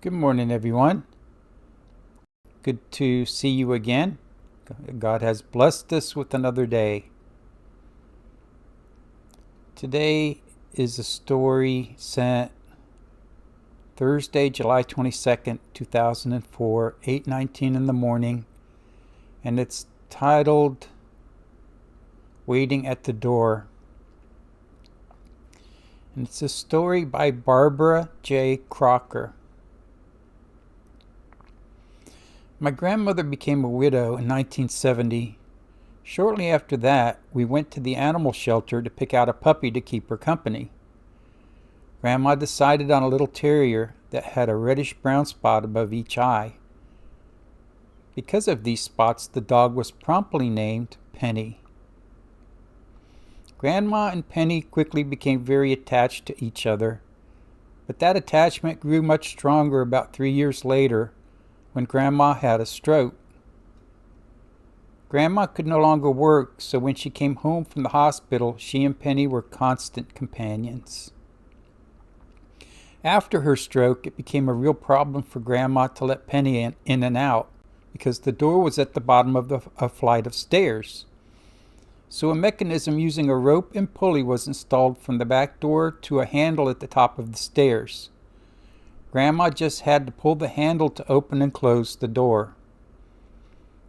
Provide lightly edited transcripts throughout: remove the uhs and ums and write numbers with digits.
Good morning, everyone. Good to see you again. God has blessed us with another day. Today is a story sent Thursday, July 22nd, 2004, 8:19 in the morning, and it's titled Waiting at the Door. And it's a story by Barbara J. Crocker. My grandmother became a widow in 1970. Shortly after that, we went to the animal shelter to pick out a puppy to keep her company. Grandma decided on a little terrier that had a reddish-brown spot above each eye. Because of these spots, the dog was promptly named Penny. Grandma and Penny quickly became very attached to each other, but that attachment grew much stronger about 3 years later when Grandma had a stroke. Grandma could no longer work, so when she came home from the hospital, she and Penny were constant companions. After her stroke, it became a real problem for Grandma to let Penny in and out because the door was at the bottom of a flight of stairs. So a mechanism using a rope and pulley was installed from the back door to a handle at the top of the stairs. Grandma just had to pull the handle to open and close the door.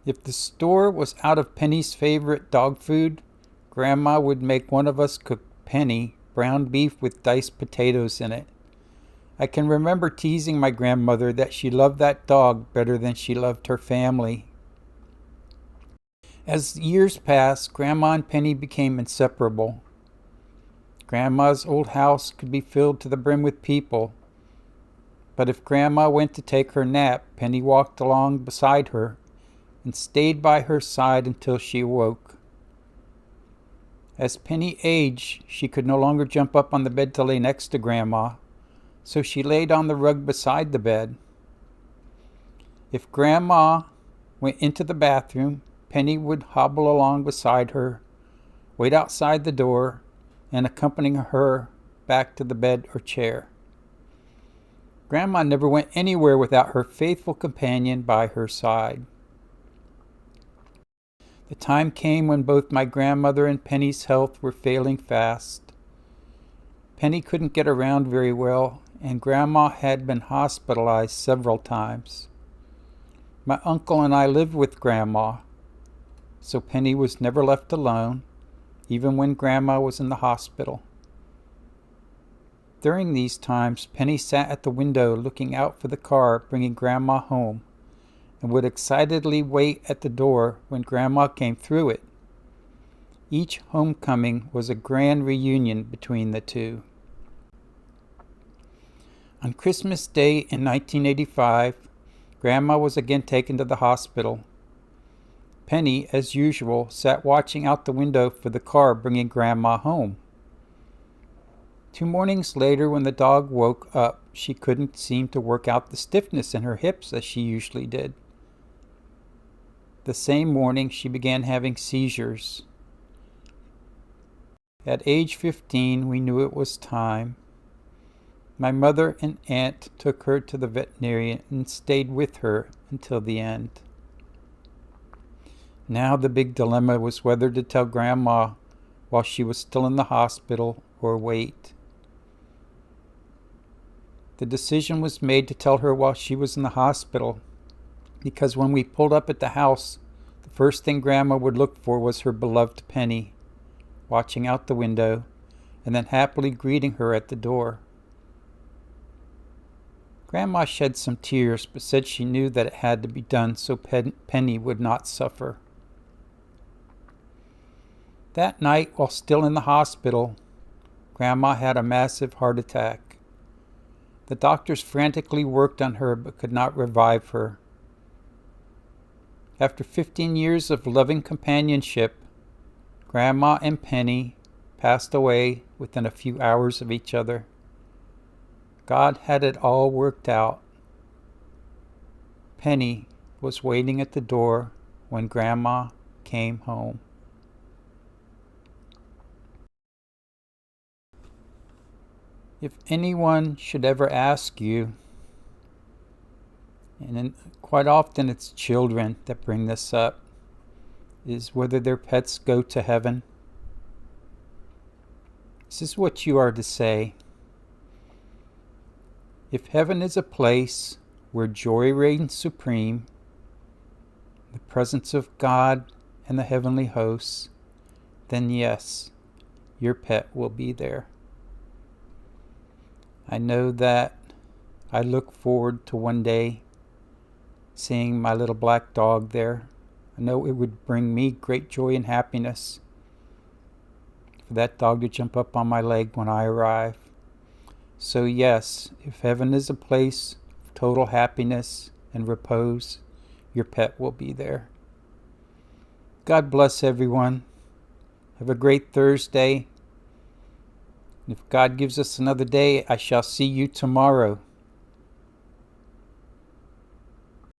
If the store was out of Penny's favorite dog food, Grandma would make one of us cook Penny brown beef with diced potatoes in it. I can remember teasing my grandmother that she loved that dog better than she loved her family. As years passed, Grandma and Penny became inseparable. Grandma's old house could be filled to the brim with people, but if Grandma went to take her nap, Penny walked along beside her and stayed by her side until she awoke. As Penny aged, she could no longer jump up on the bed to lay next to Grandma, so she laid on the rug beside the bed. If Grandma went into the bathroom, Penny would hobble along beside her, wait outside the door, and accompany her back to the bed or chair. Grandma never went anywhere without her faithful companion by her side. The time came when both my grandmother and Penny's health were failing fast. Penny couldn't get around very well, and Grandma had been hospitalized several times. My uncle and I lived with Grandma, so Penny was never left alone, even when Grandma was in the hospital. During these times, Penny sat at the window looking out for the car bringing Grandma home, and would excitedly wait at the door when Grandma came through it. Each homecoming was a grand reunion between the two. On Christmas Day in 1985, Grandma was again taken to the hospital. Penny, as usual, sat watching out the window for the car bringing Grandma home. 2 mornings later, when the dog woke up, she couldn't seem to work out the stiffness in her hips as she usually did. The same morning, she began having seizures. At age 15, we knew it was time. My mother and aunt took her to the veterinarian and stayed with her until the end. Now the big dilemma was whether to tell Grandma while she was still in the hospital or wait. The decision was made to tell her while she was in the hospital, because when we pulled up at the house, the first thing Grandma would look for was her beloved Penny, watching out the window, and then happily greeting her at the door. Grandma shed some tears, but said she knew that it had to be done so Penny would not suffer. That night, while still in the hospital, Grandma had a massive heart attack. The doctors frantically worked on her but could not revive her. After 15 years of loving companionship, Grandma and Penny passed away within a few hours of each other. God had it all worked out. Penny was waiting at the door when Grandma came home. If anyone should ever ask you, and then quite often it's children that bring this up, is whether their pets go to heaven. This is what you are to say. If heaven is a place where joy reigns supreme, the presence of God and the heavenly hosts, then yes, your pet will be there. I know that I look forward to one day seeing my little black dog there. I know it would bring me great joy and happiness for that dog to jump up on my leg when I arrive. So yes, if heaven is a place of total happiness and repose, your pet will be there. God bless everyone. Have a great Thursday. If God gives us another day, I shall see you tomorrow.